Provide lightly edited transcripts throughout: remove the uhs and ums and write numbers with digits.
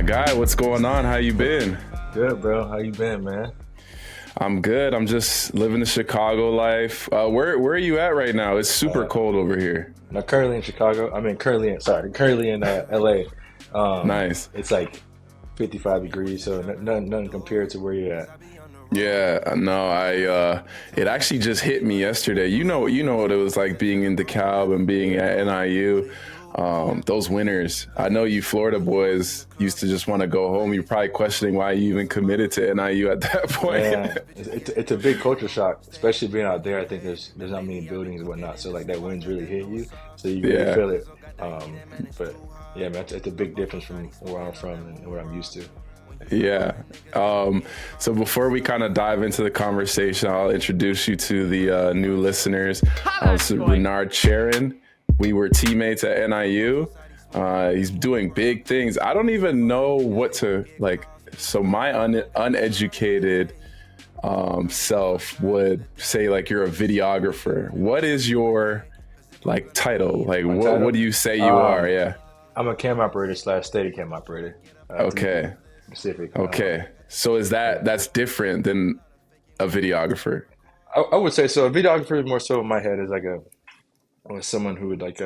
guy, what's going on? How you been? Good, bro. How you been, man? I'm good. I'm just living the Chicago life. Where are you at right now? It's super Uh, cold over here. Now currently in Chicago. I mean, currently in LA. Nice. It's like 55 degrees, so nothing compared to where you're at. Yeah, no, it actually just hit me yesterday. You know what it was like being in DeKalb and being at NIU. Those winters. I know you Florida boys used to just want to go home. You're probably questioning why you even committed to NIU at that point. Man, it's a big culture shock, especially being out there. I think there's not many buildings and whatnot, so like that wind's really hitting you, so you really Yeah. feel it. But yeah, man, it's a big difference from where I'm from and what I'm used to. Yeah. So before we kind of dive into the conversation, I'll introduce you to the new listeners. So Renard Cheren. We were teammates at NIU. He's doing big things. I don't even know what to like. So my uneducated self would say like you're a videographer. What is your like title? Like My what title? do you say you are? Um, Yeah. I'm a cam operator slash steadycam operator, to be Okay. specific. Okay. So is that's different than a videographer? I would say so. A videographer is more so in my head is like a or someone who would like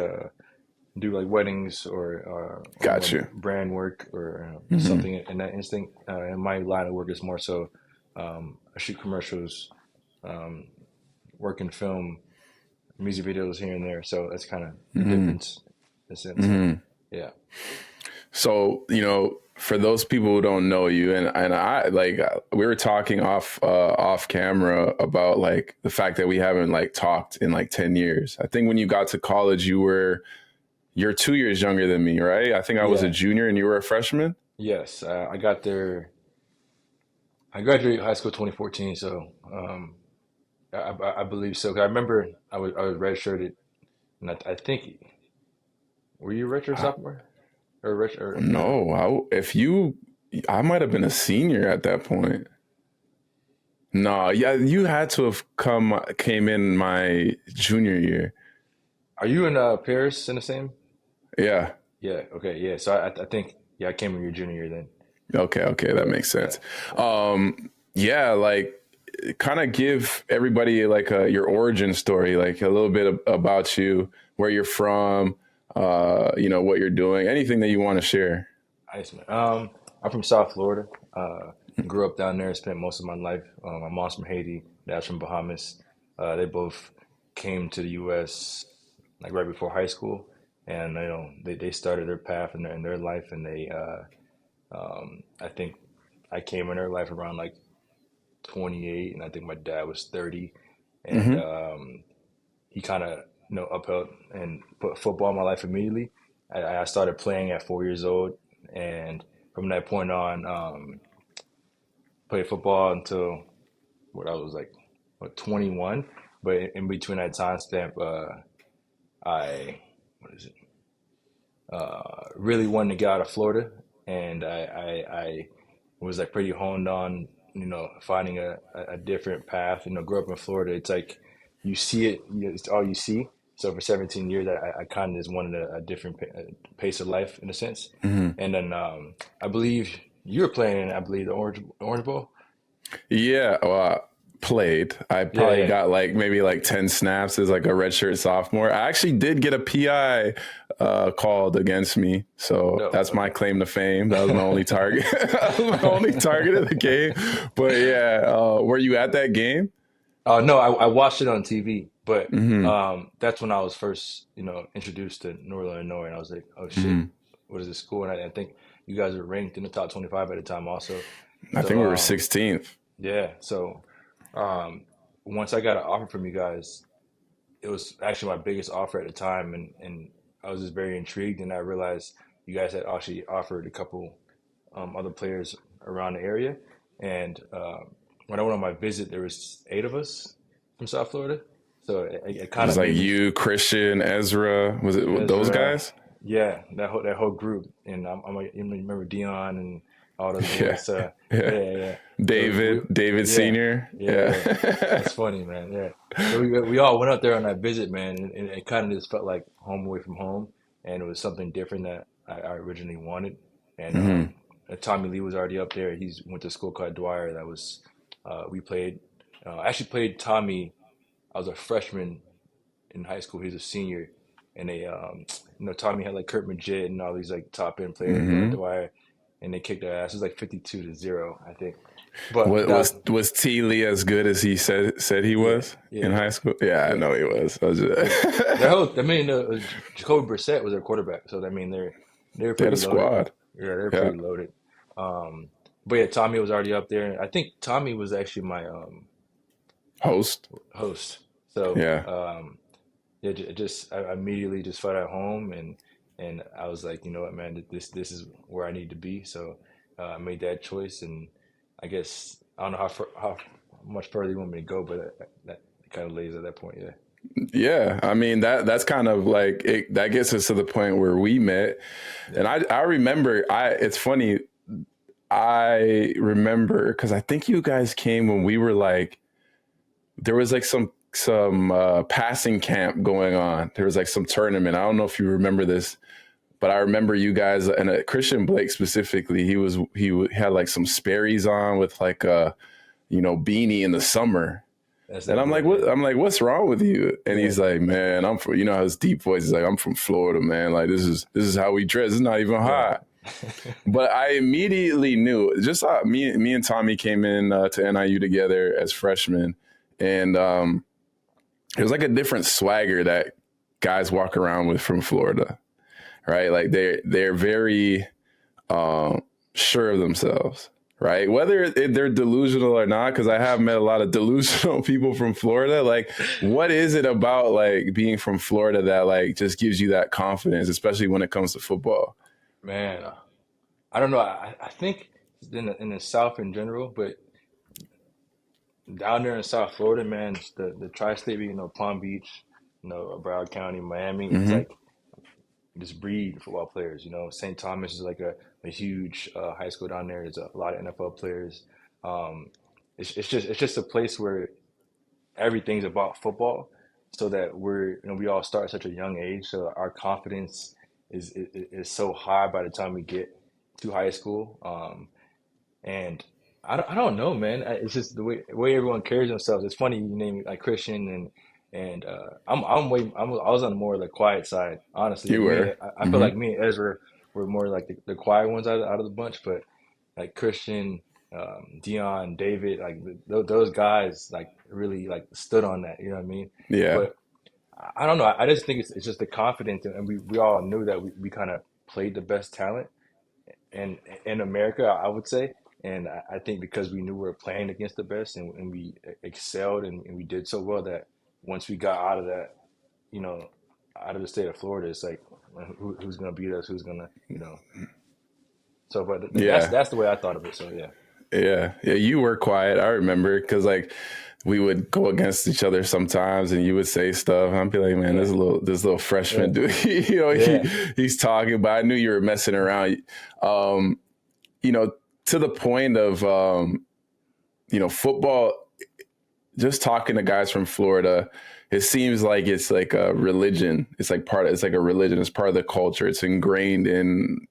do like weddings or Got more you. brand work or Hmm. something in that instinct. In my line of work is more so I shoot commercials, um, work in film, music videos here and there. So that's kind of the Hmm. difference in a sense. So Hmm. yeah, So, for those people who don't know you, and I like we were talking off camera about like the fact that we haven't like talked in like 10 years. I think when you got to college, you're 2 years younger than me, right? I think I was a yeah, junior and you were a freshman. yes. I got there. I graduated high school 2014, so I believe so. 'Cause I remember I was redshirted, and I think were you a redshirt I, sophomore or red or no, I might have been a senior at that point. No, yeah, you had to have came in my junior year. are you in Paris in the same? Yeah. Yeah. Okay. Yeah. So I think yeah I came in your junior year then. Okay, okay, that Yeah. makes Yeah. sense. Yeah. Yeah, like kind of give everybody like your origin story, like a little bit about you, where you're from, what you're doing, anything that you want to share. Nice man. I'm from South Florida. Grew up down there. Spent most of my life. My mom's from Haiti. Dad's from Bahamas. They both came to the U.S. like right before high school, and they started their path in their life, and I think I came in their life around like 28, and I think my dad was 30, and Hmm. he kind of upheld and put football in my life immediately. I started playing at 4 years old, and from that point on, played football until what I was like, 21. But in between that time stamp, I what is it? Really wanted to get out of Florida, and I was like pretty honed on finding a different path. Grew up in Florida. It's like you see it, it's all you see. So for 17 years, I kind of just wanted a different pace of life in a sense. Hmm. And then I believe you were playing, I believe the Orange Bowl. Yeah, well, I played. I Yeah, probably yeah. got like maybe like 10 snaps as like a redshirt sophomore. I actually did get a PI called against me. So Dope. that's my Okay. claim to fame. That was my only target. That was my only target of the game. But yeah, were you at that game? No, I watched it on TV, but Hmm. that's when I was first, introduced to Northern Illinois, and I was like, oh shit, Hmm. what is this school? And I think you guys were ranked in the top 25 at the time also. I So think we were 16th. yeah, so um, once I got an offer from you guys, it was actually my biggest offer at the time, and I was just very intrigued, and I realized you guys had actually offered a couple other players around the area, and when I went on my visit, there was 8 of us from South Florida, so it It kind was of like made me you, Christian, Ezra. Was it those Ezra, guys? yeah, that whole group, and I'm like, you remember Dion and all those Yeah. boys, Yeah. yeah, yeah. So David yeah, Senior. yeah, yeah. Yeah. That's funny, man. Yeah. So we all went up there on that visit, man, and it kind of just felt like home away from home, and it was something different that I originally wanted, and Hmm. Tommy Lee was already up there. He's went to school called Dwyer. That was we played. I actually played Tommy. I was a freshman in high school. He was a senior, and Tommy had like Kurt Magid and all these like top end players going to Hmm. Dwyer, and they kicked their ass. It was like 52-0, I think. But What that was T Lee as good as he said he yeah, was yeah, in high yeah, school? Yeah, I yeah, know he was. I was yeah. just I mean, Jacoby Brissett was their quarterback, so I mean they're they had a pretty loaded. squad. Yeah, they're Yeah, pretty loaded. Um, but yeah, Tommy was already up there. I think Tommy was actually my host. host. So Yeah, yeah, I immediately just felt at home, and I was like, you know what, man, this is where I need to be. So I made that choice, and I guess I don't know how much further you want me to go, but that kind of lays at that point. Yeah. yeah. I mean that's kind of like that gets us to the point where we met, Yeah. and I remember it's funny. I remember because I think you guys came when we were like there was like some passing camp going on. There was like some tournament. I don't know if you remember this, but I remember you guys and Christian Blake specifically. He had like some Sperry's on with like a beanie in the summer. That's And that I'm like, boy. Yeah. what? I'm like, what's wrong with you? And Yeah. he's like, man, I'm from, how his deep voice is like, I'm from Florida, man. Like this is how we dress. It's not even Right. hot. But I immediately knew. Just me and Tommy came in to NIU together as freshmen, and it was like a different swagger that guys walk around with from Florida, right? Like they're very sure of themselves, right? Whether they're delusional or not, because I have met a lot of delusional people from Florida. Like, what is it about like being from Florida that like just gives you that confidence, especially when it comes to football? Man, I don't know. I think in the South in general, but down there in South Florida, man, it's the tri-state, Palm Beach, Broward County, Miami. It's Mm-hmm. like this breed football players. St. Thomas is like a huge high school down there. There's a lot of NFL players. Um, it's just a place where everything's about football, so that we all start at such a young age, so our confidence is so high by the time we get to high school. And I don't know, man. It's just the way everyone carries themselves. It's funny you name like Christian and I was on more of the quiet side, honestly. You were. I feel Mm-hmm. like me and Ezra were more like the quiet ones out of the bunch, but like Christian, Dion, David, like those guys like really like stood on that. You know what I mean? Yeah. But I don't know. I just think it's just the confidence, and we all knew that we kind of played the best talent in in America, I would say. And I think because we knew we were playing against the best, and we excelled, and we did so well that once we got out of that, you know, out of the state of Florida, it's like who's gonna beat us? Who's gonna. So, but Yeah. that's the way I thought of it. So yeah, Yeah, yeah, you were quiet. I remember because like we would go against each other sometimes, and you would say stuff. And I'd be like, "Man, yeah, this little freshman yeah, dude, yeah. he's talking." But I knew you were messing around. Um, you know, to the point of football. Just talking to guys from Florida, it seems like it's like a religion. It's like it's like a religion. It's part of the culture. It's ingrained in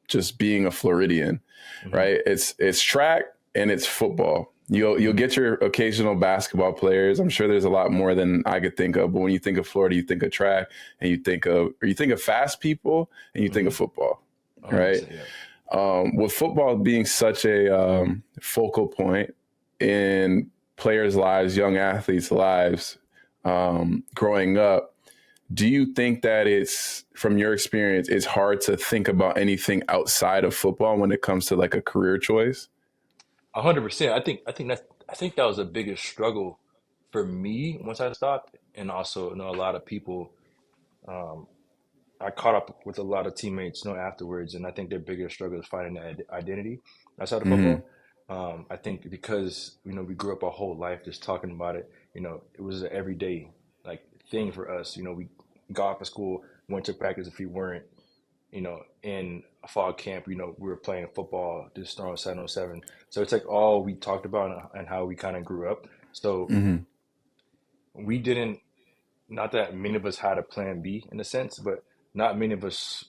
just being a Floridian, Hmm. right? It's track and it's football. You'll Hmm. get your occasional basketball players. I'm sure there's a lot more than I could think of. But when you think of Florida, you think of track, and you think of fast people, and you think of Hmm. football, right? 100%. Yeah. With football being such a focal point in players' lives, young athletes' lives, growing up, do you think that it's, from your experience, it's hard to think about anything outside of football when it comes to like a career choice? 100%. I think that was the biggest struggle for me once I stopped, and also a lot of people. Um, I caught up with a lot of teammates, afterwards, and I think their biggest struggle is finding that identity outside of Mm-hmm. football. I think because we grew up our whole life just talking about it. It was an everyday like thing for us. We got off of school, went to practice. If we weren't, in a fall camp, we were playing football, just throwing 7-on-7. So it's like all we talked about and how we kind of grew up. So Mm-hmm. we didn't, not that many of us had a plan B in a sense, but not many of us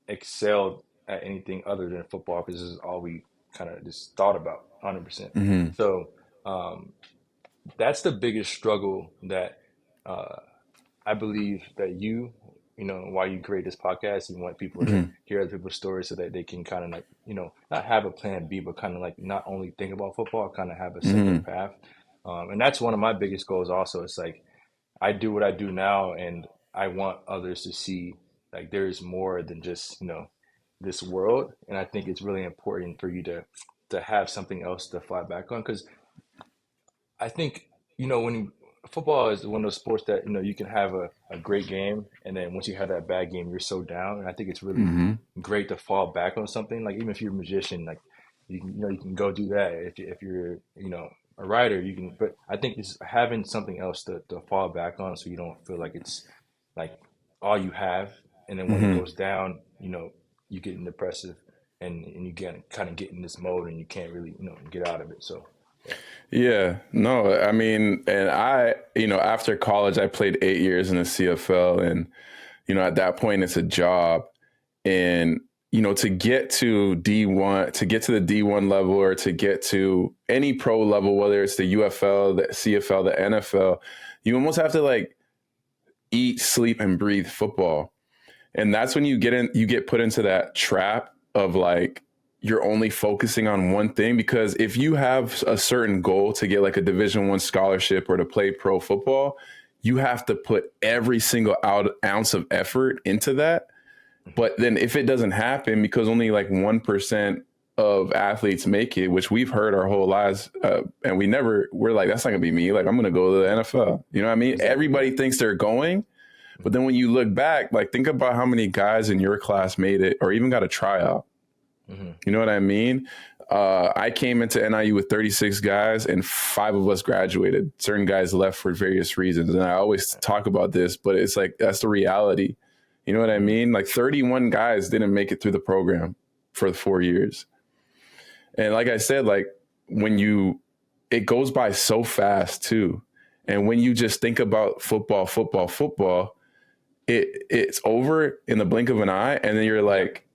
excelled at anything other than football because this is all we kind of just thought about 100%. Hmm. So um, that's the biggest struggle that uh, I believe that why you create this podcast, you want people to Hmm. hear other people's stories so that they can kind of like, not have a plan B, but kind of like not only think about football, kind of have a similar Hmm. path. And that's one of my biggest goals also. It's like I do what I do now, and I want others to see like there's more than just, this world. And I think it's really important for you to have something else to fall back on because I think, football is one of those sports that, you can have a great game, and then once you have that bad game, you're so down. And I think it's really Hmm. great to fall back on something. Like even if you're a musician, like you can go do that. If you're, a writer, you can. But I think it's having something else to fall back on, so you don't feel like it's like all you have. And then when it Hmm. goes down, you get depressive, and you get kind of get in this mode, and you can't really, get out of it. So. Yeah. Yeah, no, I mean, and after college, I played 8 years in the CFL, and at that point, it's a job, and to get to D1, to get to the D1 level, or to get to any pro level, whether it's the UFL, the CFL, the NFL, you almost have to like eat, sleep, and breathe football. And that's when you get put into that trap of like you're only focusing on one thing, because if you have a certain goal to get like a Division 1 scholarship or to play pro football, you have to put every single ounce of effort into that. But then if it doesn't happen, because only like 1% of athletes make it, which we've heard our whole lives, and we're like, that's not gonna be me. Like, I'm gonna go to the NFL. You know what I mean? Exactly. Yeah. Everybody thinks they're going, but then when you look back, like think about how many guys in your class made it or even got a tryout. Hmm. You know what I mean? I came into NIU with 36 guys, and 5 of us graduated. Certain guys left for various reasons. And I always talk about this, but it's like, that's the reality. You know what I Hmm. mean? Like 31 guys didn't make it through the program for the 4 years. And like I said, like it goes by so fast too. And when you just think about football, it's over in the blink of an eye, and then you're Yeah. like,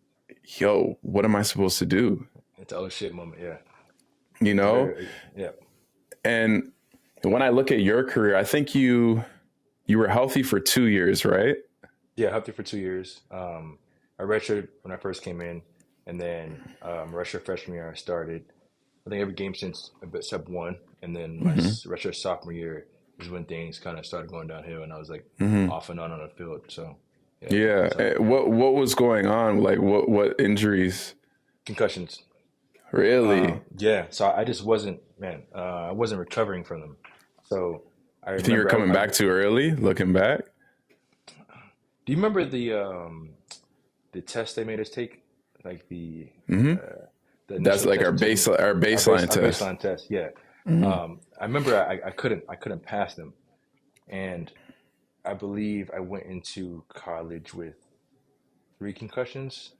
yo, what am I supposed to do? It's a oh shit moment. Yeah. You It's know? very, yeah. And when I look at your career, I think you were healthy for 2 years, right? Yeah. I helped you for 2 years. I redshirted when I first came in, and then redshirt freshman year I started. I think every game since except one, and then my Hmm. redshirt sophomore year is when things kind of started going downhill, and I was like Hmm. off and on the field. So yeah, Yeah. that's how What was going on? Like what injuries? concussions. Really? Yeah, so I just wasn't, man. I wasn't recovering from them. So I You think you're remember, coming back too early? Looking back? do you remember the test they made us take, like Hmm. the That's initial like test they took me, our baseline our test. baseline test? Yeah. Hmm. I remember I couldn't pass them, and I believe I went into college with 3 concussions.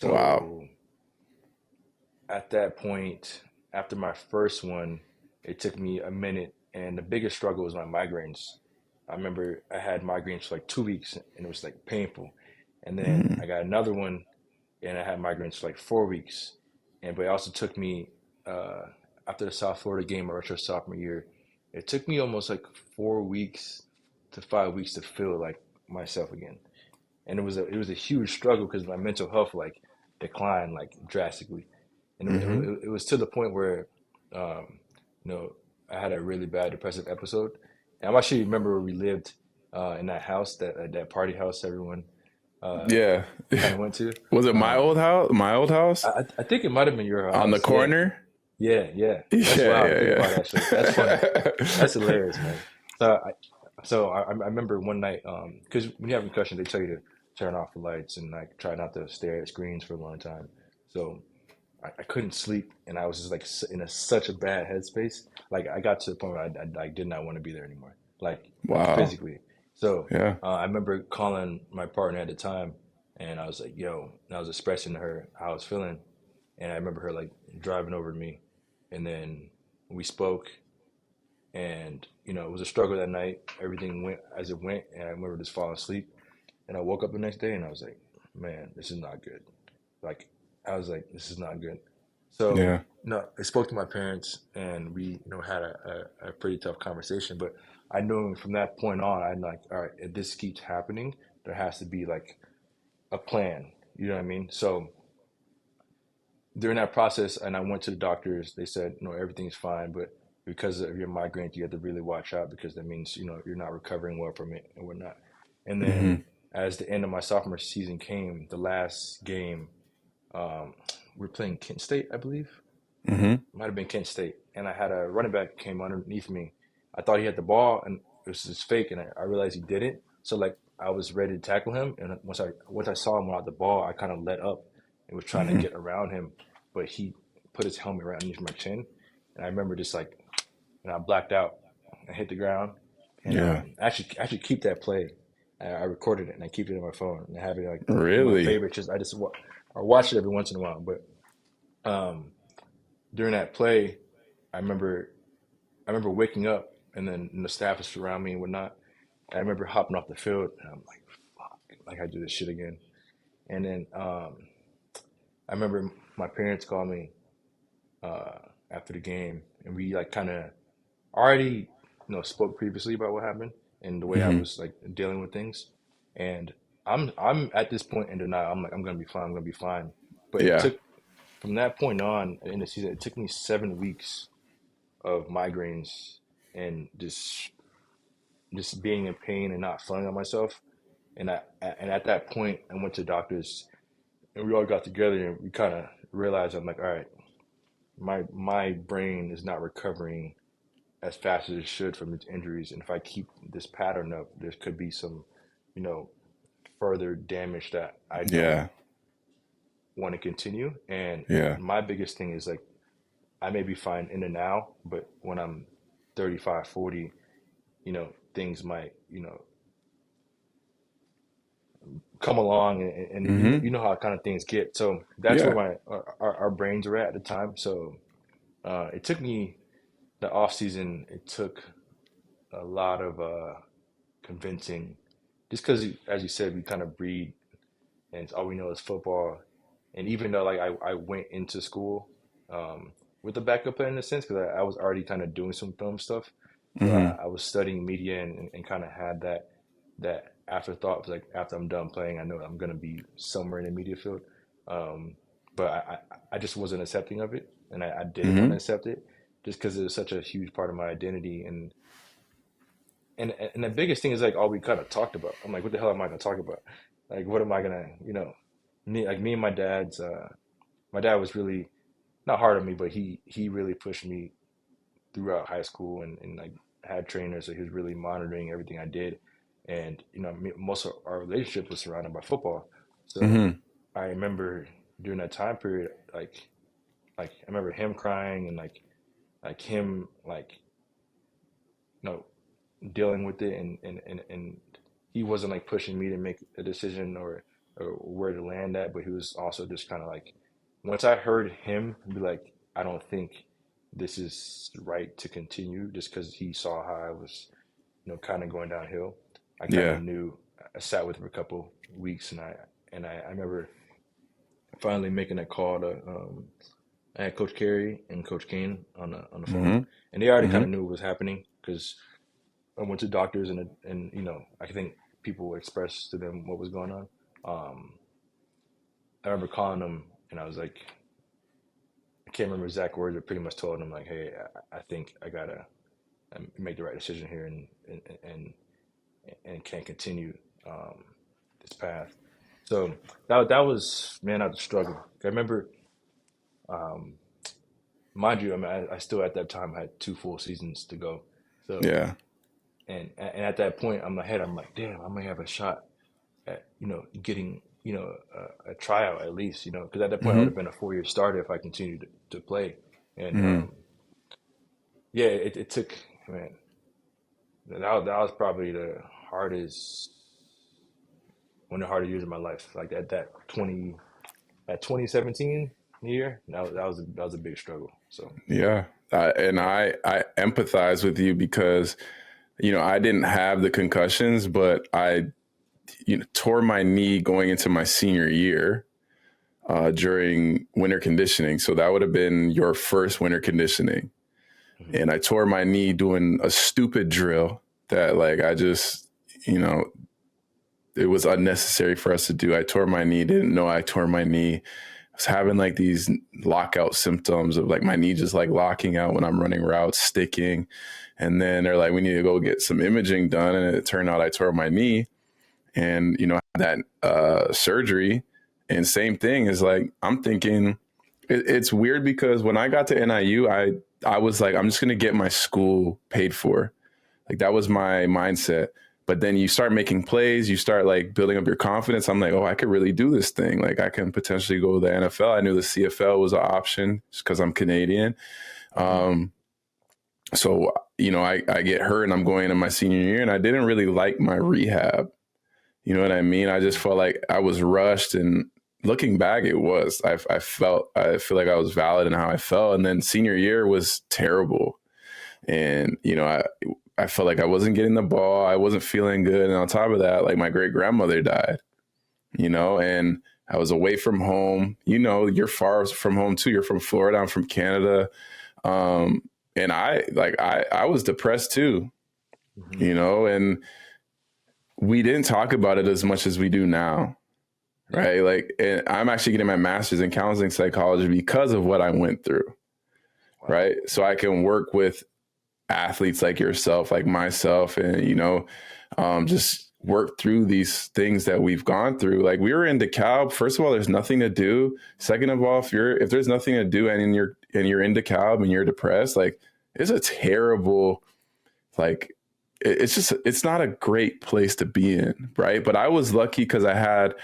Wow. So at that point, after my first one, it took me a minute, and the biggest struggle was my migraines. I remember I had migraines for like 2 weeks, and it was like painful. And then Hmm. I got another one, and I had migraines for like 4 weeks. And but it also took me uh, after the South Florida game, my retro sophomore year, it took me almost like 4 weeks to 5 weeks to feel like myself again. And it was a huge struggle because my mental health like declined like drastically, and Hmm. it was to the point where, um, you know, I had a really bad depressive episode. And I'm actually remember where we lived in that house, that party house everyone uh, Yeah. kind of went to. Was it my Um, old house? My old house I think it might have been your on the house. Yeah, corner? yeah. That's Yeah, wild to think yeah, about. Actually, that's funny. yeah. That's hilarious, man. So I remember one night, because when you have concussion, they tell you to turn off the lights and like try not to stare at screens for a long time. So I couldn't sleep, and I was just like in such a bad headspace. Like I got to the point where I did not want to be there anymore, like Wow. physically. So Yeah. I remember calling my partner at the time, and I was like, "Yo," and I was expressing to her how I was feeling, and I remember her like driving over to me, and then we spoke, and it was a struggle that night. Everything went as it went, and I remember just falling asleep, and I woke up the next day, and I was like, "Man, this is not good." Like I was like, this is not good. So Yeah. no, I spoke to my parents and we, had a pretty tough conversation. But I knew from that point on, I'm like, all right, if this keeps happening, there has to be like a plan. You know what I mean? So during that process, and I went to the doctors, they said, no, everything's fine, but because of your migraines, you have to really watch out because that means, you're not recovering well from it and whatnot. And then Hmm. as the end of my sophomore season came, the last game, we're playing Kent State, I believe. Hmm. Might have been Kent State. And I had a running back came underneath me. I thought he had the ball and it was just fake, and I realized he didn't. So like I was ready to tackle him, and once I saw him without the ball, I kind of let up and was trying to Hmm. get around him, but he put his helmet right underneath my chin, and I remember just like, and I blacked out. I hit the ground, and Yeah. actually keep that play. I recorded it and I keep it on my phone and I have it like in my Really? favorites. Just I watch it every once in a while, but um, during that play, I remember I remember waking up and then the staff was around me and whatnot. I remember hopping off the field and I'm like, fuck, like I do this shit again. And then I remember my parents called me uh, after the game and we like kind of already, spoke previously about what happened and the way I Hmm. was like dealing with things. And I'm at this point in denial. I'm like, I'm gonna be fine. I'm gonna be fine. But it Yeah. took from that point on in the season, it took me 7 weeks of migraines and just being in pain and not feeling on myself. And at that point, I went to doctors, and we all got together, and we kind of realized I'm like, all right, my brain is not recovering as fast as it should from its injuries, and if I keep this pattern up, there could be some, you know, further damage that I don't Yeah. want to continue. And Yeah. my biggest thing is like I may be fine in and now, but when I'm 35, 40, things might, come along, and Hmm. you know how kind of things get. So that's where Yeah. my our brains were at the time. So it took me the off season. It took a lot of convincing, just because, as you said, we kind of breed, and it's all we know is football. And even though like I went into school with a backup plan in a sense, because I was already kind of doing some film stuff, so Hmm. I was studying media and kind of had that afterthought of like after I'm done playing, I know I'm gonna be somewhere in the media field. Um, but I just wasn't accepting of it, and I didn't want to Hmm. accept it just because it was such a huge part of my identity. And the biggest thing is like all we kind of talked about. I'm like, what the hell am I gonna talk about? Like, what am I gonna, me and my dad was really not hard on me, but he really pushed me throughout high school and like had trainers, so he was really monitoring everything I did. And most of our relationship was surrounded by football. So Hmm. I remember during that time period, like I remember him crying and like him like you know dealing with it, and he wasn't like pushing me to make a decision or where to land at, but he was also just kind of like once I heard him be like, I don't think this is right to continue, just because he saw how I was, kind of going downhill. I kind of Yeah. knew. I sat with him for a couple weeks, and I remember finally making a call to I had Coach Carey and Coach Kane on the phone, Hmm. and they already kind Hmm. of knew what was happening because I went to doctors and I think people expressed to them what was going on. Um, I remember calling them and I was like, I can't remember exact words, but pretty much told them like, hey, I think I gotta make the right decision here and and can't continue um, this path. So that was, man, I was struggling. I remember, um, mind you, I mean, I still at that time had 2 full seasons to go. So Yeah. and at that point, I'm ahead. I'm like, damn, I may have a shot at getting a tryout at least, because at that point I would Hmm. have been a 4-year starter if I continued to play. And Hmm. yeah, it took, man, that was probably the hardest one of the harder years of my life. Like that 2017 year, that was a big struggle. So Yeah. And I empathize with you because I didn't have the concussions, but I tore my knee going into my senior year. during winter conditioning. So that would have been your first winter conditioning. And I tore my knee doing a stupid drill that like I just, you know, it was unnecessary for us to do. I tore my knee, didn't know I tore my knee. I was having like these lockout symptoms of like my knee just like locking out when I'm running routes, sticking. And then they're like, we need to go get some imaging done. And it turned out I tore my knee and, you know, that surgery. And same thing is like, I'm thinking it's weird because when I got to NIU, I was like, I'm just going to get my school paid for. Like that was my mindset. But then you start making plays, you start like building up your confidence. I'm like, oh, I could really do this thing. Like I can potentially go to the NFL. I knew the CFL was an option just because I'm Canadian. So, you know, I get hurt and I'm going into my senior year and I didn't really like my rehab. You know what I mean? I just felt like I was rushed, and looking back, it was. I feel like I was valid in how I felt. And then senior year was terrible. And, you know, I felt like I wasn't getting the ball. I wasn't feeling good. And on top of that, like my great grandmother died, you know, and I was away from home. You know, you're far from home too. You're from Florida. I'm from Canada. And I was depressed too, you know, and we didn't talk about it as much as we do now. Right. Like, and I'm actually getting my master's in counseling psychology because of what I went through. Wow. Right. So I can work with athletes like yourself, like myself, and, you know, just work through these things that we've gone through. Like we were in DeKalb. First of all, there's nothing to do. Second of all, if there's nothing to do and you're in DeKalb and you're depressed, like it's a terrible, like, it's not a great place to be in. Right. But I was lucky because I had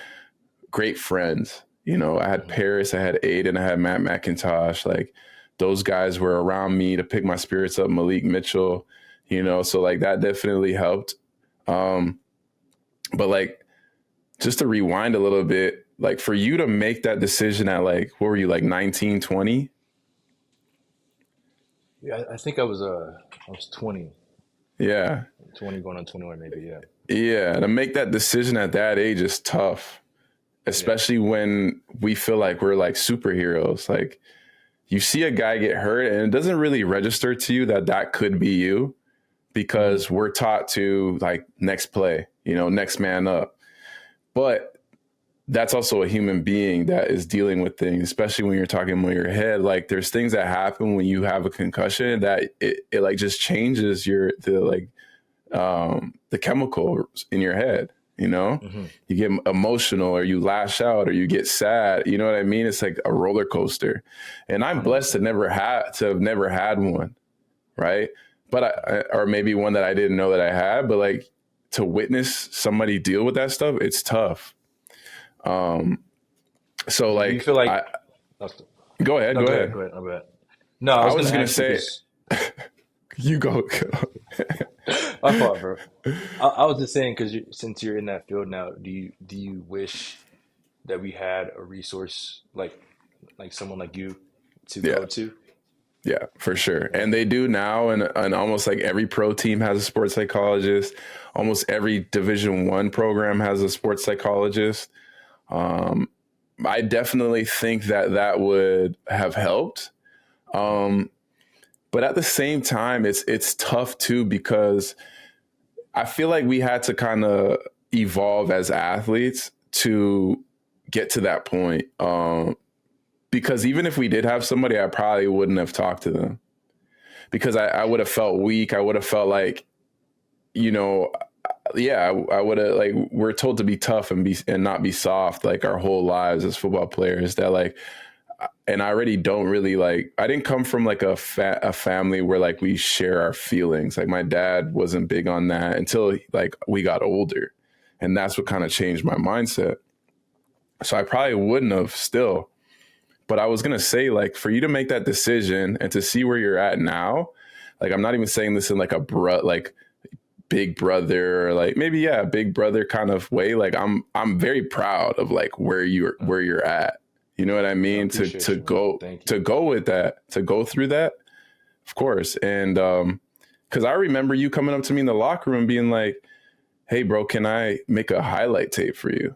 great friends. You know, I had Paris, I had Aiden, I had Matt McIntosh. Like those guys were around me to pick my spirits up. Malik Mitchell, you know, so like that definitely helped. But like, just to rewind a little bit, like for you to make that decision at like, what were you, like 19, 20? Yeah, I think I was 20. Yeah. 20 going on 21 maybe, yeah. Yeah, to make that decision at that age is tough, especially when we feel like we're like superheroes. Like you see a guy get hurt and it doesn't really register to you that that could be you because we're taught to like next play, you know, next man up. But that's also a human being that is dealing with things, especially when you're talking about your head. Like there's things that happen when you have a concussion that it like just changes the chemicals in your head, you know. You get emotional or you lash out or you get sad, you know what I mean? It's like a roller coaster, and I'm blessed to have never had one, right? But or maybe one that I didn't know that I had, but like to witness somebody deal with that stuff, it's tough. So like, do you feel like go ahead. Go ahead. No, I was gonna say you go. My fault, bro. I was just saying because since you're in that field now, do you wish that we had a resource like someone like you to go to? Yeah, for sure. And they do now, and almost like every pro team has a sports psychologist. Almost every Division I program has a sports psychologist. I definitely think that would have helped. But at the same time, it's tough too, because I feel like we had to kind of evolve as athletes to get to that point. Because even if we did have somebody, I probably wouldn't have talked to them because I would have felt weak. I would have felt like, you know, I would have, like, we're told to be tough and not be soft, like our whole lives as football players, that like, and I already don't really like, I didn't come from like a family where like we share our feelings. Like my dad wasn't big on that until like we got older, and that's what kind of changed my mindset. So I probably wouldn't have still, but I was going to say, like, for you to make that decision and to see where you're at now, like, I'm not even saying this in like like big brother, or like maybe, big brother kind of way. Like I'm very proud of like where you're at. You know what I mean? To go with that, to go through that, of course. And because I remember you coming up to me in the locker room being like, "Hey, bro, can I make a highlight tape for you?"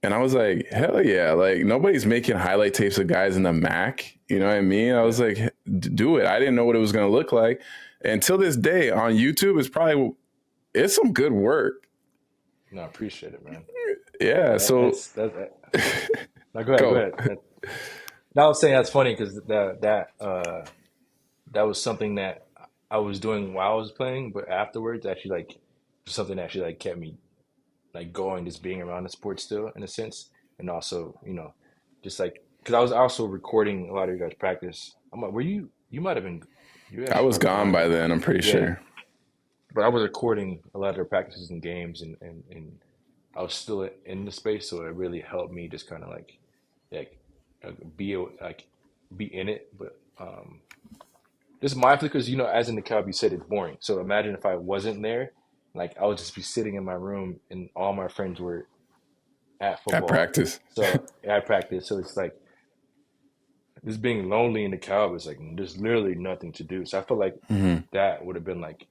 And I was like, hell yeah. Like nobody's making highlight tapes of guys in the Mac. You know what I mean? I Yeah. was like, do it. I didn't know what it was going to look like. And till this day on YouTube, it's some good work. No, I appreciate it, man. Yeah. So No, go ahead, go go. ahead. Now I was saying that's funny because that was something that I was doing while I was playing, but afterwards, actually, like something that actually like kept me like going, just being around the sport still in a sense, and also just like because I was also recording a lot of you guys practice. I'm like, were you? You might have been. You I actually was probably gone gone by then. then, I'm pretty Yeah, sure. but I was recording a lot of their practices and games, and I was still in the space, so it really helped me just kind of like like be in it, but just mindfully because as in the cab you said it's boring. So imagine if I wasn't there, like I would just be sitting in my room and all my friends were at At football. practice. So I practice. So it's like just being lonely in the cab is like there's literally nothing to do. So I feel like Hmm. that would have been like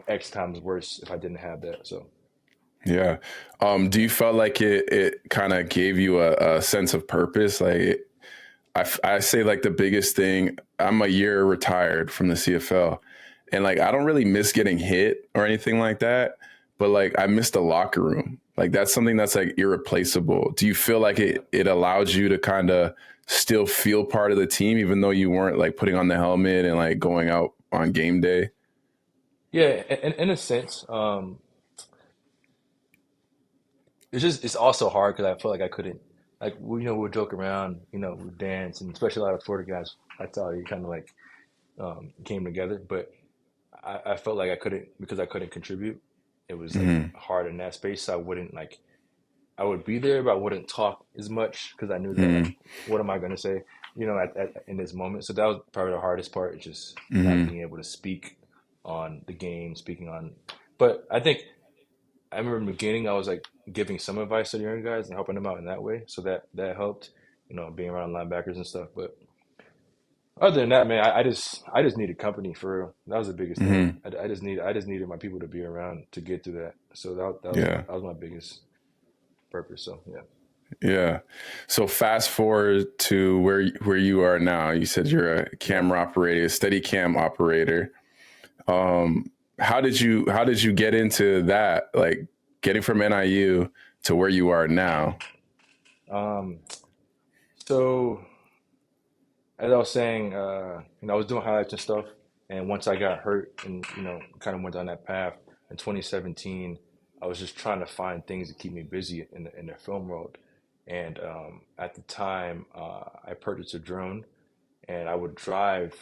X times worse if I didn't have that. So Yeah. Do you felt like it kind of gave you a sense of purpose? Like I say like the biggest thing, I'm a year retired from the CFL and like I don't really miss getting hit or anything like that, but like I miss the locker room. Like that's something that's like irreplaceable. Do you feel like yeah, it allowed you to kind of still feel part of the team even though you weren't like putting on the helmet and like going out on game day? yeah, in a sense, it's also hard because I feel like I couldn't like we'll joke around, we dance, and especially a lot of Florida guys. That's how you kind of like came together. But I felt like I couldn't because I couldn't contribute. It was like Hmm. hard in that space. So I wouldn't like I would be there, but I wouldn't talk as much because I knew that like Hmm. what am I going to say, in this moment. So that was probably the hardest part, just not Hmm. being able to speak on the game, speaking on. But I think I remember in the beginning I was like giving some advice to the young guys and helping them out in that way. So that helped, being around linebackers and stuff. But other than that, man, I just needed company for real. That was the biggest thing. Hmm. I just needed my people to be around to get through that. So that was my Yeah. that was my biggest purpose. So yeah. Yeah. So fast forward to where you are now. You said you're a Yeah. camera operator, a steady cam operator. How did you get into that? Like getting from NIU to where you are now? Um so as I was saying, I was doing highlights and stuff, and once I got hurt and kind of went down that path in 2017, I was just trying to find things to keep me busy in the film world. And at the time, I purchased a drone, and I would drive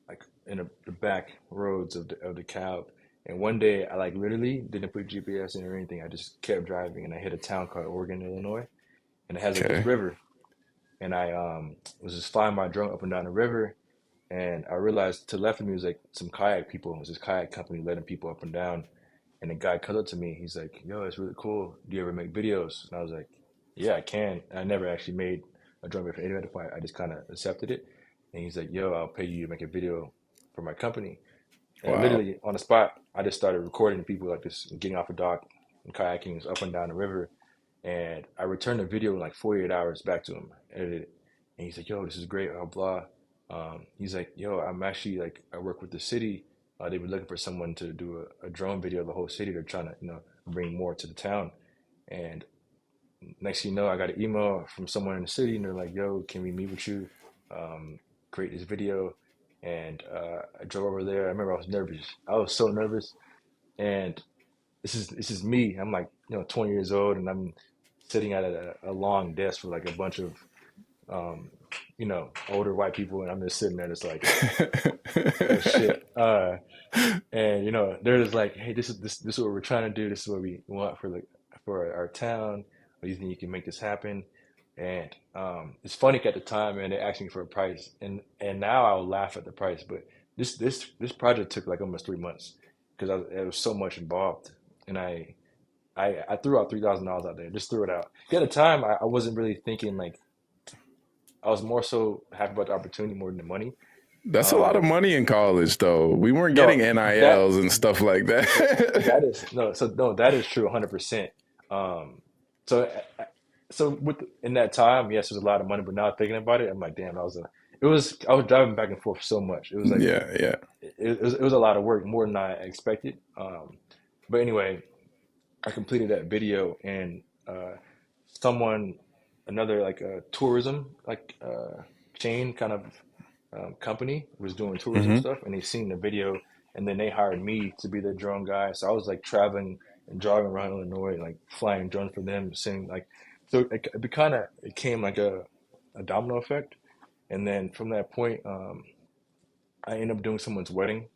like in the back roads of the cab. And one day, I like literally didn't put GPS in or anything. I just kept driving, and I hit a town called Oregon, Illinois, and it has like this Okay. river. And I was just flying my drone up and down the river, and I realized to the left of me was like some kayak people. It was this kayak company letting people up and down. And the guy comes up to me. He's like, "Yo, it's really cool. Do you ever make videos?" And I was like, "Yeah, I can." And I never actually made a drum for any point. I just kind of accepted it. And he's like, "Yo, I'll pay you to make a video for my company." And Wow. literally on the spot, I just started recording people like this, getting off a dock and kayaking up and down the river. And I returned the video in like 48 hours back to him, edited it. And he's like, "Yo, this is great, blah, blah." He's like, "Yo, I'm actually like, I work with the city. They were looking for someone to do a drone video of the whole city. They're trying to, bring more to the town." And next thing you know, I got an email from someone in the city, and they're like, "Yo, can we meet with you? Create this video." And I drove over there. I remember I was nervous. I was so nervous. And this is me. I'm like, 20 years old, and I'm sitting at a long desk with like a bunch of older white people, and I'm just sitting there, just like, oh shit. And they're just like, "Hey, this is what we're trying to do. This is what we want for our town. Do you think you can make this happen?" And it's funny at the time, man, they asked me for a price, and now I'll laugh at the price, but this project took like almost 3 months because there was so much involved, and I threw out $3,000 out there, just threw it out. At the time, I wasn't really thinking like I was more so happy about the opportunity more than the money. That's a lot of Um, money in college, though. We weren't getting no, that NILs and stuff like that that. is no, so no, that is true 100%. Um, so So in that time, yes, it was a lot of money, but now thinking about it, I'm like, damn, I was driving back and forth so much. It was like Yeah, yeah. it was a lot of work, more than I expected. But anyway, I completed that video, and someone, another like a tourism chain kind of company was doing tourism Hmm. stuff, and they seen the video, and then they hired me to be the drone guy. So I was like traveling and driving around Illinois, like flying drones for them, seeing like, so it came like a domino effect, and then from that point, I ended up doing someone's wedding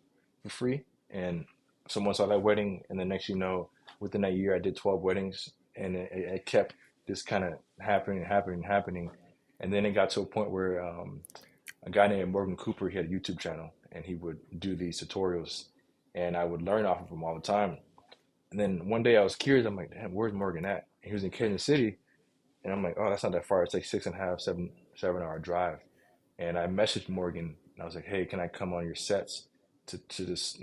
for free, and someone saw that wedding, and the next you know, within that year, I did 12 weddings, and it kept this kind of happening, and then it got to a point where a guy named Morgan Cooper, he had a YouTube channel, and he would do these tutorials, and I would learn off of him all the time. And then one day I was curious, I'm like, damn, where's Morgan at? And he was in Kansas City, and I'm like, oh, that's not that far. It's like 6.5, 7 hour drive. And I messaged Morgan, and I was like, hey, can I come on your sets to just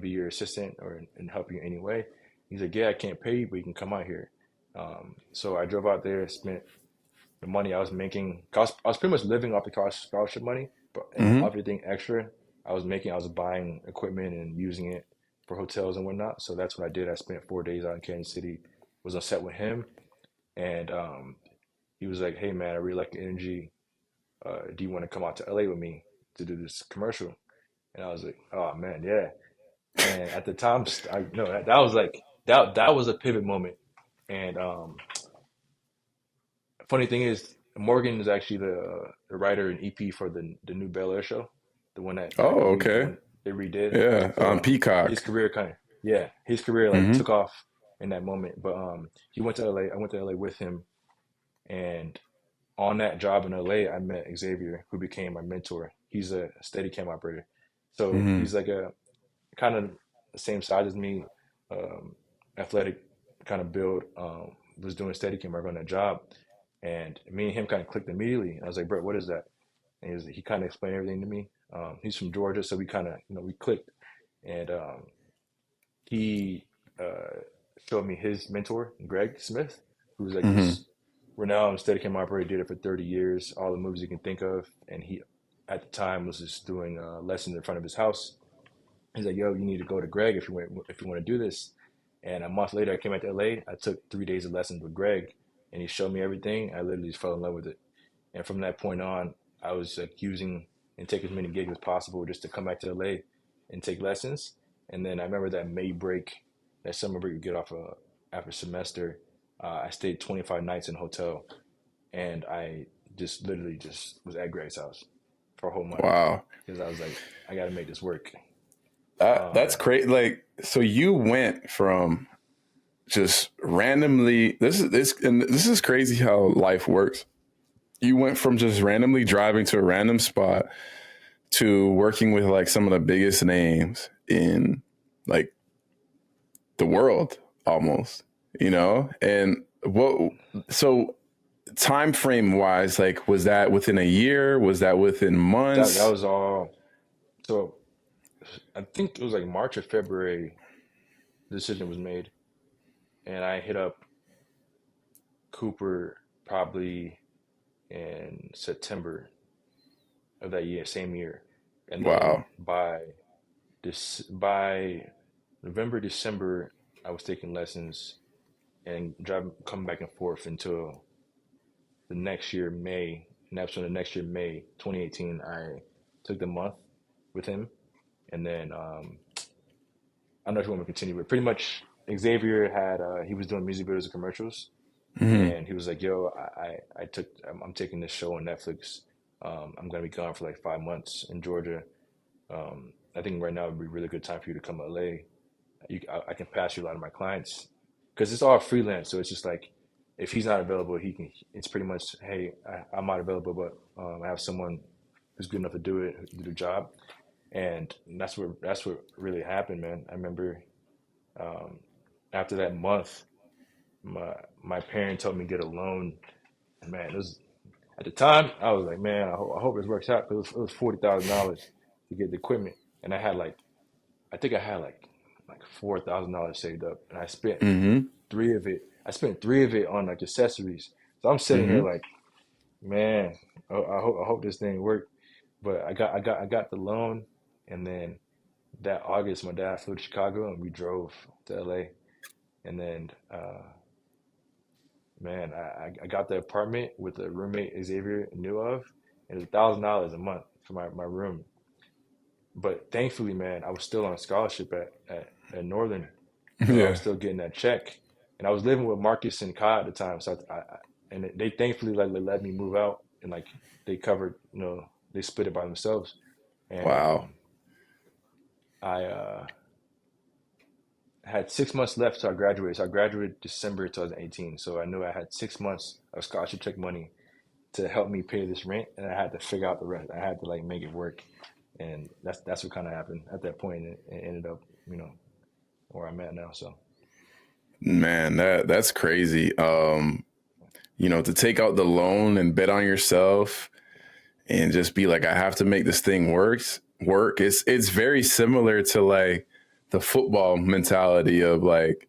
be your assistant or and help you in any way? He's like, yeah, I can't pay you, but you can come out here. So I drove out there, spent the money I was making. 'Cause I was pretty much living off the college scholarship money, but and Hmm. everything extra I was buying equipment and using it for hotels and whatnot. So that's what I did. I spent 4 days out in Kansas City, was on set with him, and he was like, "Hey man, I really like the energy. Do you want to come out to LA with me to do this commercial?" And I was like, "Oh man, yeah." And at the time, I know that was like that was a pivot moment. And funny thing is, Morgan is actually the writer and EP for the new Bel Air show, the one that Oh, the okay. one they redid. Yeah, So on his Peacock. career kind of yeah, his career like Hmm. took off in that moment. But he went to LA. I went to LA with him, and on that job in LA, I met Xavier, who became my mentor. He's a steadycam operator, so Hmm. he's like a kind of the same size as me, um, athletic kind of build. Was doing steadicam work on that job, and me and him kind of clicked immediately. And I was like, "Bro, what is that?" And he kind of explained everything to me. He's from Georgia, so we kind of we clicked, and he showed me his mentor, Greg Smith, who's like Hmm. this renowned Steadicam operator, did it for 30 years, all the movies you can think of. And he, at the time, was just doing lessons in front of his house. He's like, yo, you need to go to Greg if you want to do this. And a month later, I came back to LA. I took 3 days of lessons with Greg, and he showed me everything. I literally just fell in love with it. And from that point on, I was like using and take as many gigs as possible just to come back to LA and take lessons. And then I remember that May break, that summer break we get off after semester. I stayed 25 nights in a hotel, and I just literally just was at Greg's house for a whole month Wow. because I was like, I got to make this work. That's Um, crazy. Like, so you went from just randomly. This is crazy how life works. You went from just randomly driving to a random spot to working with like some of the biggest names in like the world, almost. And what? So time frame wise, like, was that within a year? Was that within that months? was all. So I think it was like March or February. The decision was made, and I hit up Cooper probably in September of that year, same year, and then Wow. by November, December, I was taking lessons and driving, coming back and forth until the next year, May. And that's when the next year, May 2018, I took the month with him, and then I don't know if you want me to continue, but pretty much Xavier had he was doing music videos and commercials, Hmm. and he was like, "Yo, I'm taking this show on Netflix. I'm gonna be gone for like 5 months in Georgia. I think right now would be a really good time for you to come to LA. I can pass you a lot of my clients because it's all freelance. So it's just like if he's not available, he can. It's pretty much, hey, I'm not available, but I have someone who's good enough to do it, do the job, and that's what really happened, man. I remember um, after that month, my parents told me to get a loan. And man, it was at the time I was like, man, I hope this works out because it was $40,000 to get the equipment, and I think I had like $4,000 saved up, and I spent Hmm. three of it I spent three of it on like accessories. So I'm sitting here Mm-hmm. like, man, I hope this thing worked. But I got the loan, and then that August, my dad flew to Chicago, and we drove to LA. And then, man, I got the apartment with a roommate Xavier knew of, and it was $1,000 a month for my room. But thankfully, man, I was still on scholarship at Northern, so I Yeah. was still getting that check, and I was living with Marcus and Kai at the time. So and they thankfully like let me move out, and like they covered, they split it by themselves, and Wow. I had 6 months left till I graduated. So I graduated December 2018. So I knew I had 6 months of scholarship check money to help me pay this rent, and I had to figure out the rest. I had to like make it work, and that's what kind of happened at that point. It ended up, where I'm at now. So Man, that's crazy. To take out the loan and bet on yourself and just be like, I have to make this thing work. It's very similar to like the football mentality of like,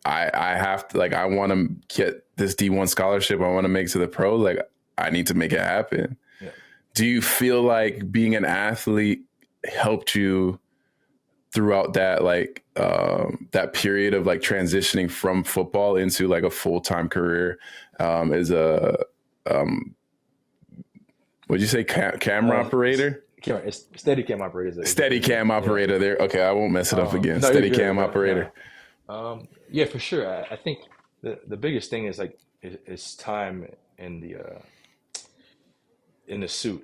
I have to, like, I want to get this D1 scholarship. I want to make it to the pro. Like, I need to make it happen. yeah. Do you feel like being an athlete helped you throughout that, like, that period of like transitioning from football into like a full-time career, as a, what'd you say, camera operator? Camera, it's steadycam operators. Steady cam Yeah. operator there. Okay, I won't mess it up again. No, you're Steady good, cam but no. operator. Yeah, for sure. I think the biggest thing is like it's time in the suit.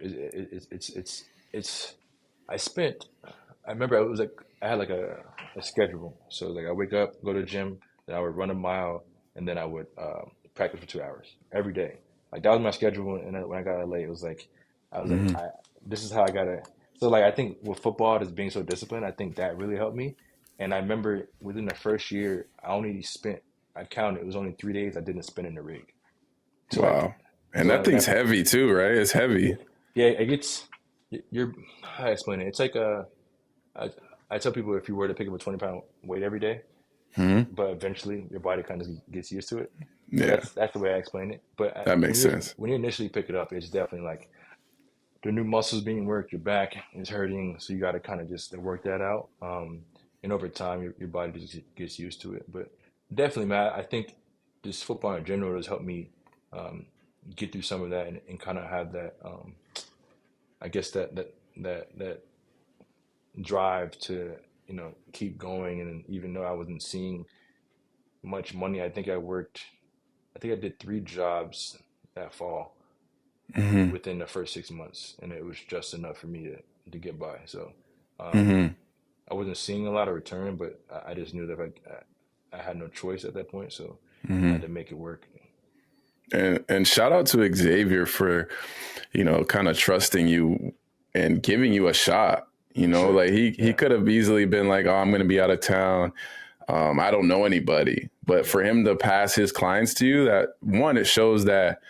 It's I spent. I remember it was like I had like a schedule. So like I wake up, go to the gym, then I would run a mile, and then I would practice for 2 hours every day. Like that was my schedule. And then when I got to LA, it was like I was like, Hmm. this is how I gotta. So like I think with football, just being so disciplined, I think that really helped me. And I remember within the first year, I counted, it was only 3 days I didn't spend in the rig. So like, Wow. And so that like thing's that, heavy too, right? It's yeah, heavy. yeah, it gets, you're, how do I explain it? It's like I, I tell people if you were to pick up a 20-pound weight every day, Hmm. but eventually your body kind of gets used to it. So Yeah, that's the way I explain it. But that makes sense. when you initially pick it up, it's definitely like the new muscles being worked, your back is hurting, so you got to kind of just work that out. And over time, your body just gets used to it. But definitely, man, I think just football in general has helped me um, get through some of that and kind of have that, I guess that drive to keep going. And even though I wasn't seeing much money, I think I did three jobs that fall Hmm. within the first 6 months, and it was just enough for me to get by. So um, Hmm. I wasn't seeing a lot of return, but I just knew that I had no choice at that point, so I Hmm. had to make it work. And shout out to Xavier for, kind of trusting you and giving you a shot. For sure. Like he Yeah. could have easily been like, "Oh, I'm going to be out of town. I don't know anybody." But Yeah. for him to pass his clients to you, that one, it shows that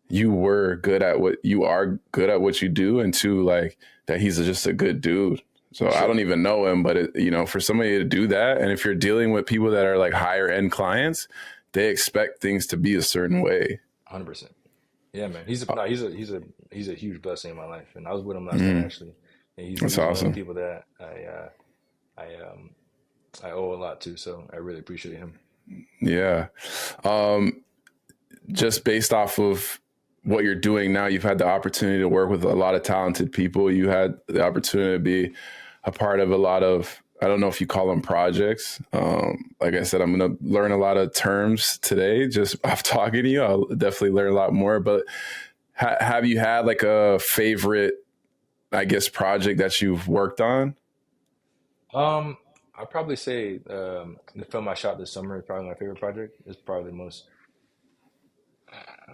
you are good at what you do, and two, like that he's just a good dude. So For I sure. don't even know him, but for somebody to do that, and if you're dealing with people that are like higher end clients, they expect things to be a certain way. 100%. Yeah, man. He's a no, he's a huge blessing in my life, and I was with him last night Mhm. actually, and That's he's one of the awesome. people that I I owe a lot to, so I really appreciate him. Yeah. Um, just based off of what you're doing now, you've had the opportunity to work with a lot of talented people. You had the opportunity to be a part of a lot of, I don't know if you call them projects. Like I said, I'm going to learn a lot of terms today just off talking to you. I'll definitely learn a lot more. But have you had like a favorite, I guess, project that you've worked on? Um, I'd probably say the film I shot this summer is probably my favorite project. It's probably the most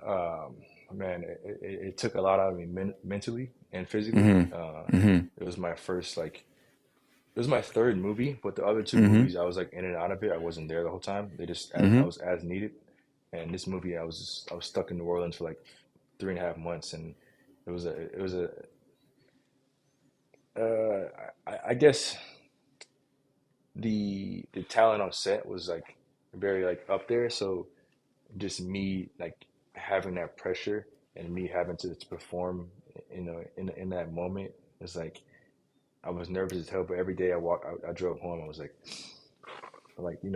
um, man. It took a lot out of me mentally and physically. Hmm. Hmm. It was my first like it was my third movie, but the other two Hmm. movies I was like in and out of it. I wasn't there the whole time. I Hmm. was as needed, and this movie I was stuck in New Orleans for like 3.5 months, and it was a I guess the talent on set was like very like up there. So just me like having that pressure and me having to perform, in that moment, it's like I was nervous as hell. But every day I drove home, I was like, you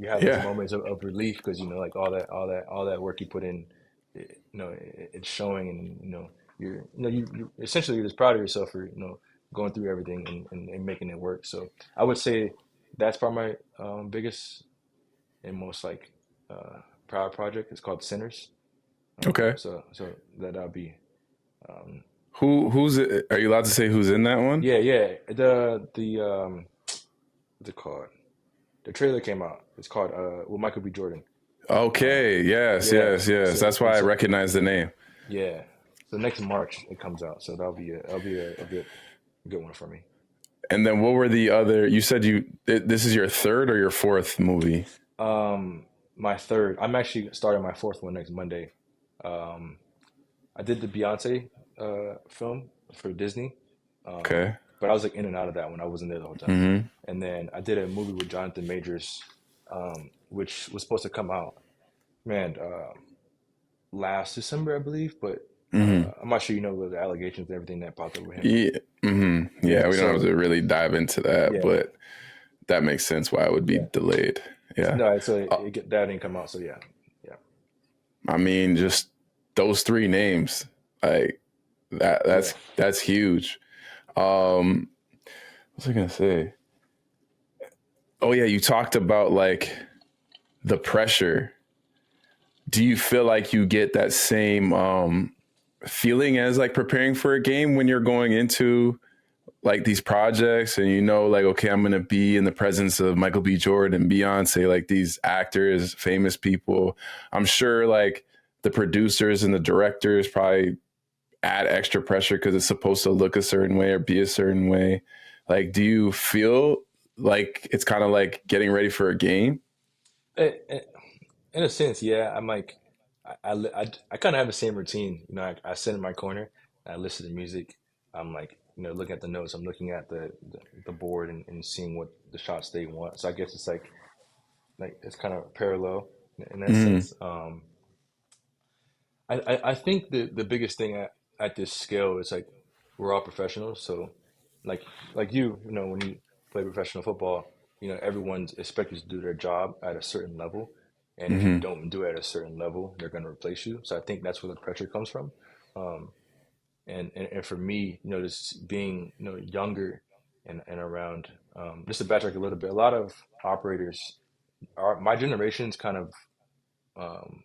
have those Yeah. moments of relief because like all that work you put in, it's showing, and you essentially you're just proud of yourself for going through everything and making it work. So I would say that's probably my biggest and most like proud project. It's called Sinners. Okay. So that'll be Who's it? Are you allowed to say who's in that one? yeah. The what's it called? The trailer came out. It's called with Michael B. Jordan. Okay. Yes. Yeah. Yes. Yes. So That's why and I so recognize the name. yeah. So next March it comes out. So that'll be a good one for me. And then what were the other? You said this is your third or your fourth movie? My third. I'm actually starting my fourth one next Monday. Um, I did the Beyonce film for Disney, Okay. but I was like in and out of that one. I wasn't there the whole time. Mm-hmm. And then I did a movie with Jonathan Majors, which was supposed to come out, man, last December, I believe. But Mm-hmm. I'm not sure the allegations and everything that popped up with him. Yeah. Mm-hmm. Yeah. Yeah. We don't have So to really dive into that, yeah, but that makes sense why it would be yeah. delayed. Yeah. No, so Uh, that didn't come out. So yeah, yeah, I mean, just those three names, like that. yeah. That's huge. Um, what was I gonna say? Oh yeah, you talked about like the pressure. Do you feel like you get that same feeling as like preparing for a game when you're going into like these projects and like, okay, I'm gonna be in the presence of Michael B. Jordan, Beyonce, like these actors, famous people. I'm sure like the producers and the directors probably add extra pressure because it's supposed to look a certain way or be a certain way. Like, do you feel like it's kind of like getting ready for a game? Eh, In a sense, yeah. I'm like, I kind of have the same routine. I sit in my corner, I listen to music. I'm like, looking at the notes. I'm looking at the board and seeing what the shots they want. So I guess it's like it's kind of parallel in that Mm-hmm. sense. I think the biggest thing at this scale is like we're all professionals. So like when you play professional football, everyone's expected to do their job at a certain level. And if you Mm-hmm. don't do it at a certain level, they're going to replace you. So I think that's where the pressure comes from. Um, and for me, just being younger and around, just to backtrack a little bit, a lot of operators are my generation's kind of um,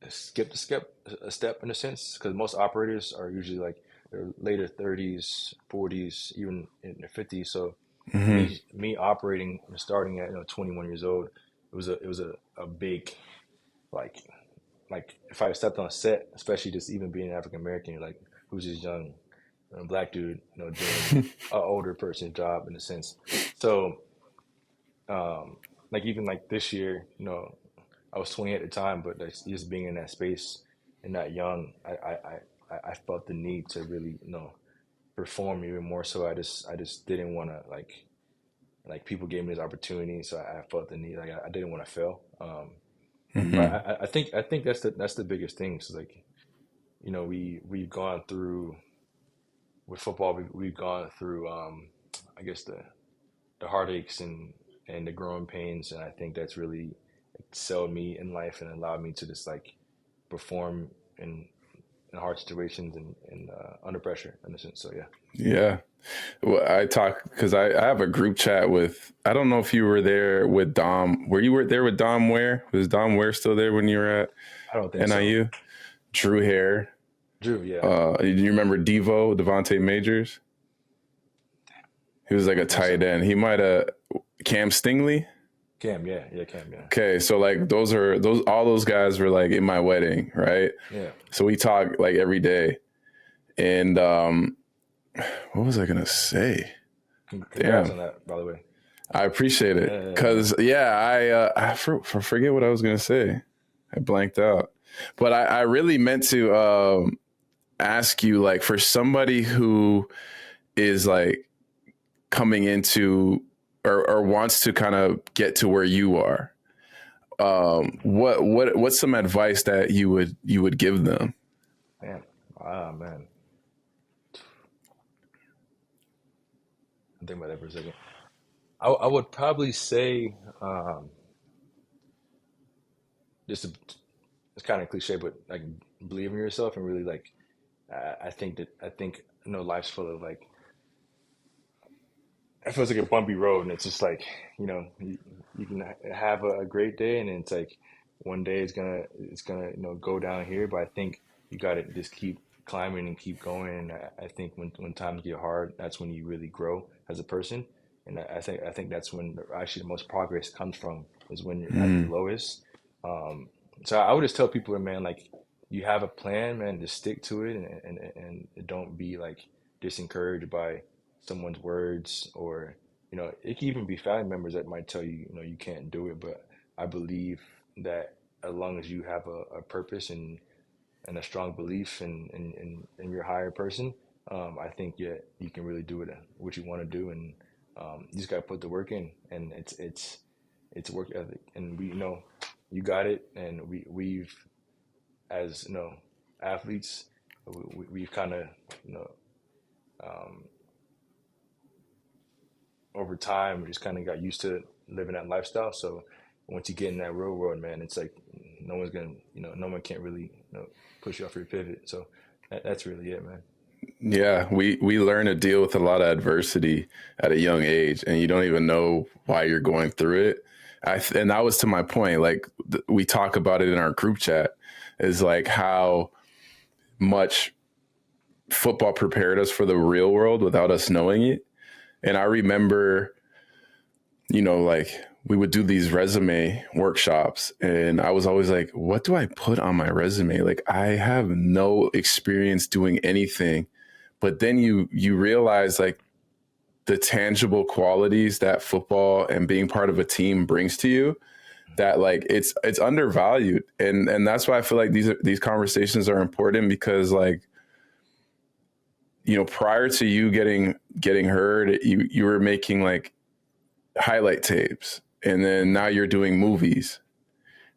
skipped a step in a sense because most operators are usually like their later 30s, 40s, even in their 50s. So Mm-hmm. me operating and starting at 21 years old, it was a big like if I stepped on a set, especially just even being African American, you're like who's this young black dude doing an older person's job in a sense. So like even like this year, I was 20 at the time, but like, just being in that space and that young, I felt the need to really, perform even more. So I just didn't want to like people gave me this opportunity, so I felt the need. Like I didn't want to fail. But Mm-hmm. I think that's the biggest thing. So like we've gone through with football, we've gone through I guess the heartaches and the growing pains, and I think that's really excelled me in life and allowed me to just like perform in hard situations and under pressure in a sense. So yeah. Yeah. Well, I talk because I have a group chat with, I don't know if you were there with Dom. Were there with Dom Ware? Was Dom Ware still there when you were at I don't think so. NIU? Drew Hare. Drew, yeah. You remember Devontae Majors? He was like I a don't think so. tight end. He might have Cam Stingley. Cam, yeah, Cam, yeah. Okay, so like all those guys were like in my wedding, right? Yeah. So we talk like every day. And what was I gonna say? Congrats Damn. on that, by the way. I appreciate it Yeah. because I forget what I was gonna say. I blanked out, but I really meant to ask you, like, for somebody who is like coming into or wants to kind of get to where you are, what's some advice that you would give them? Man, man. I think about that for a second. I would probably say, just to, it's kind of cliche, but like believe in yourself and really like. I think life's full of like it feels like a bumpy road, and it's just like you can have a great day, and it's like one day it's gonna go down here, but I think you got to just keep climbing and keep going. And I think when times get hard, that's when you really grow as a person, and I think that's when actually the most progress comes from is when you're at your Mm, lowest. Um, so I would just tell people, man, like you have a plan, man, just stick to it, and don't be like disencouraged by someone's words, or it can even be family members that might tell you you can't do it. But I believe that as long as you have a purpose and a strong belief in your higher person, I think yeah, you can really do it what you want to do. And you just got to put the work in, and it's work ethic. And we you got it. And we've, as athletes, we've kind of um, over time we just kind of got used to living that lifestyle. So once you get in that real world, man, it's like no one's gonna, no one can't really, push you off your pivot. So that's really it, man. yeah, we learn to deal with a lot of adversity at a young age, and you don't even know why you're going through it. And that was to my point. Like we talk about it in our group chat, is like how much football prepared us for the real world without us knowing it. And I remember, like we would do these resume workshops, and I was always like, what do I put on my resume? Like I have no experience doing anything. But then you realize like the tangible qualities that football and being part of a team brings to you, that like it's undervalued. And that's why I feel like these conversations are important, because like, prior to you getting heard, you were making like highlight tapes, and then now you're doing movies,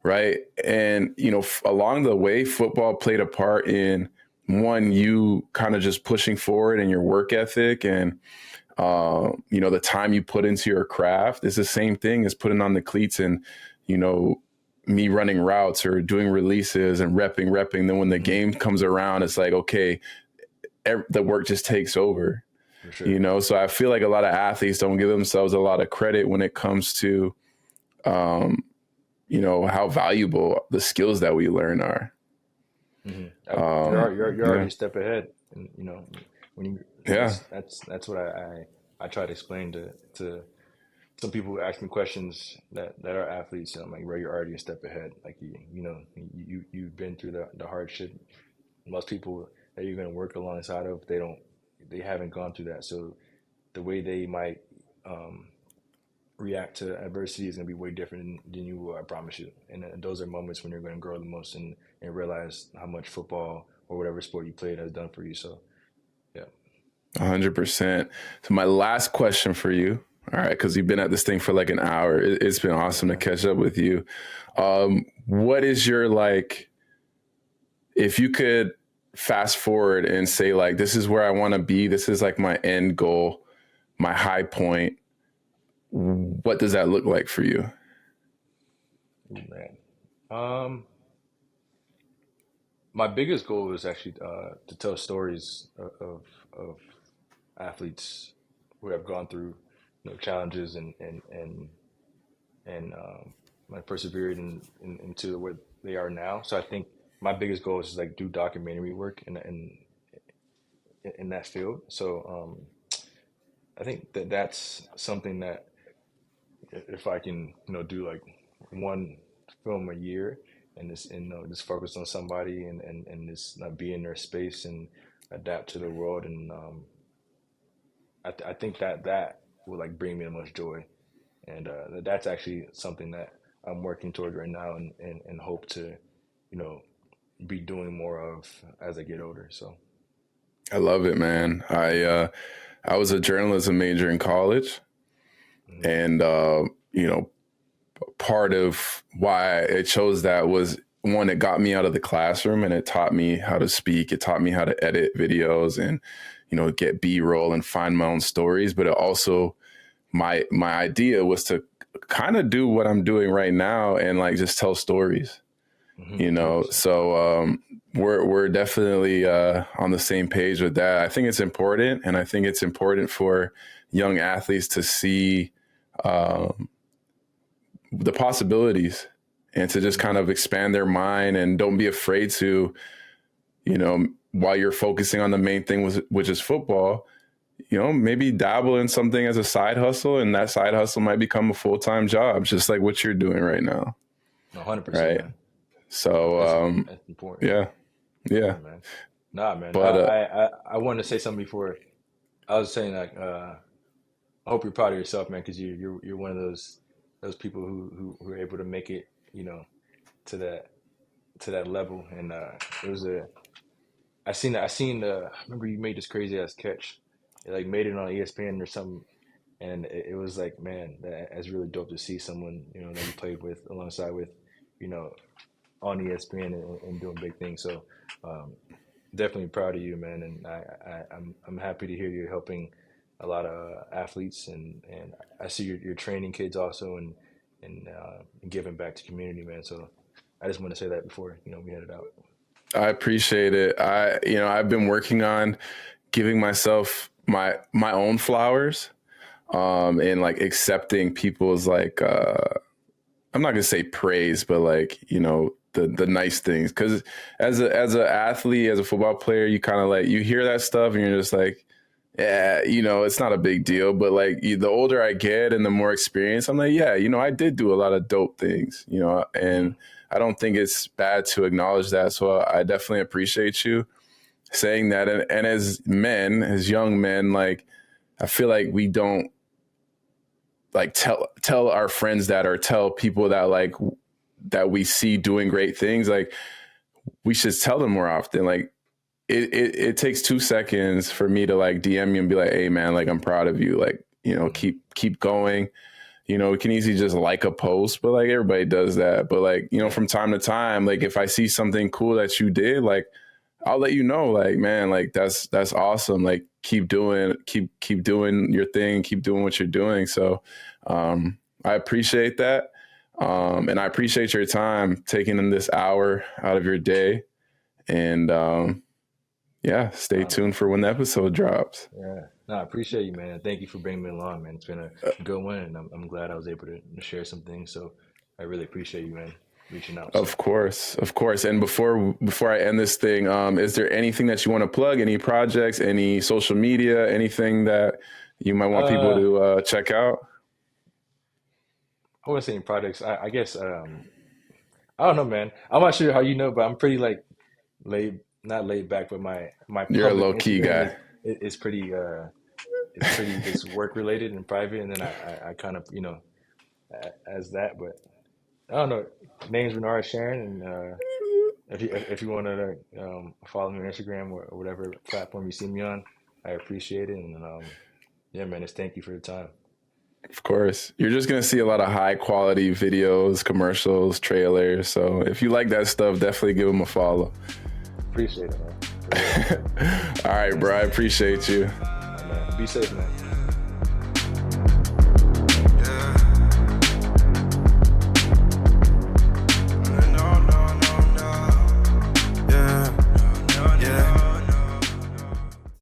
right? And along the way, football played a part in one, you kind of just pushing forward in your work ethic, and the time you put into your craft is the same thing as putting on the cleats and me running routes or doing releases and repping. Then when the Hmm. game comes around, it's like, okay, the work just takes over. For sure. So I feel like a lot of athletes don't give themselves a lot of credit when it comes to um, how valuable the skills that we learn are. Hmm. um, You're already yeah, a step ahead, and when you yeah, that's what I try to explain to some people who ask me questions that are athletes, and I'm like, bro, you're already a step ahead. Like you've been through the hardship. Most people that you're going to work alongside of, they haven't gone through that. So the way they might um, react to adversity is going to be way different than you will, I promise you. And those are moments when you're going to grow the most, and realize how much football or whatever sport you played has done for you. So yeah. 100%. So my last question for you, all right, because you've been at this thing for like an hour. It's been awesome to Okay. catch up with you. What is your like, if you could fast forward and say like, this is where I want to be, this is like my end goal, my high point, what does that look like for you? Ooh, man. Um, my biggest goal is actually to tell stories of athletes who have gone through challenges and like persevered into where they are now. So I think my biggest goal is like do documentary work in that field. So I think that's something that if I can do like one film a year, and just focus on somebody, and just be in their space and adapt to the world. And I think that will like bring me the most joy. And that's actually something that I'm working towards right now, and hope to you know be doing more of as I get older. So I love it, man. I was a journalism major in college, And, you know, part of why I chose that was, one, it got me out of the classroom and it taught me how to speak. It taught me how to edit videos and, you know, get B-roll and find my own stories. But it also, my idea was to kind of do what I'm doing right now and like just tell stories, you know. So we're definitely on the same page with that. I think it's important, and I think it's important for young athletes to see the possibilities and to just kind of expand their mind, and don't be afraid to, you know, while you're focusing on the main thing, which is football, you know, maybe dabble in something as a side hustle, and that side hustle might become a full-time job, just like what you're doing right now. 100%. Right. Man. So, that's important. Yeah. Man. Nah, man. But I wanted to say something before. I was saying like, I hope you're proud of yourself, man, because you're one of those people who are able to make it, you know, to that level. And it was I remember you made this crazy ass catch. It like made it on ESPN or something, and it was like, man, that's really dope to see someone, you know, that you played with alongside with, you know, on ESPN and doing big things. So definitely proud of you, man, and I'm happy to hear you're helping a lot of athletes, and I see you're training kids also, and giving back to community, man. So I just want to say that before, you know, we headed out. I appreciate it. I've been working on giving myself my own flowers, and like accepting people's like, I'm not gonna say praise, but like, you know, the nice things. Cause as a athlete, as a football player, you kind of like, you hear that stuff and you're just like, yeah, you know, it's not a big deal. But like the older I get and the more experience, I'm like, yeah, you know, I did do a lot of dope things, you know, and I don't think it's bad to acknowledge that. So I definitely appreciate you saying that. And as men, as young men, like, I feel like we don't like tell our friends that, or tell people that like, that we see doing great things. Like, we should tell them more often. Like, it takes 2 seconds for me to like DM you and be like, hey man, like, I'm proud of you. Like, you know, keep going. You know, we can easily just like a post, but like everybody does that. But like, you know, from time to time, like if I see something cool that you did, like I'll let you know, like, man, like that's awesome. Like keep doing your thing, keep doing what you're doing. So I appreciate that. And I appreciate your time taking in this hour out of your day. And yeah, stay tuned for when the episode drops. Yeah. No, I appreciate you, man. Thank you for bringing me along, man. It's been a good one, and I'm glad I was able to share some things. So I really appreciate you, man, reaching out. Of course. And before I end this thing, is there anything that you want to plug? Any projects? Any social media? Anything that you might want people to check out? I wouldn't say any projects. I guess I don't know, man. I'm not sure how you know, but I'm pretty like not laid back, but my You're a public low key Instagram guy. is pretty just work related and private, and then I kind of, you know, as that, but I don't know. Name's Renard Cheren, and if you want to follow me on Instagram or whatever platform you see me on, I appreciate it, and yeah, man, just thank you for the time. Of course. You're just going to see a lot of high quality videos, commercials, trailers. So if you like that stuff, definitely give them a follow. Appreciate it, man. All right, bro. I appreciate you. Man. Be safe, man.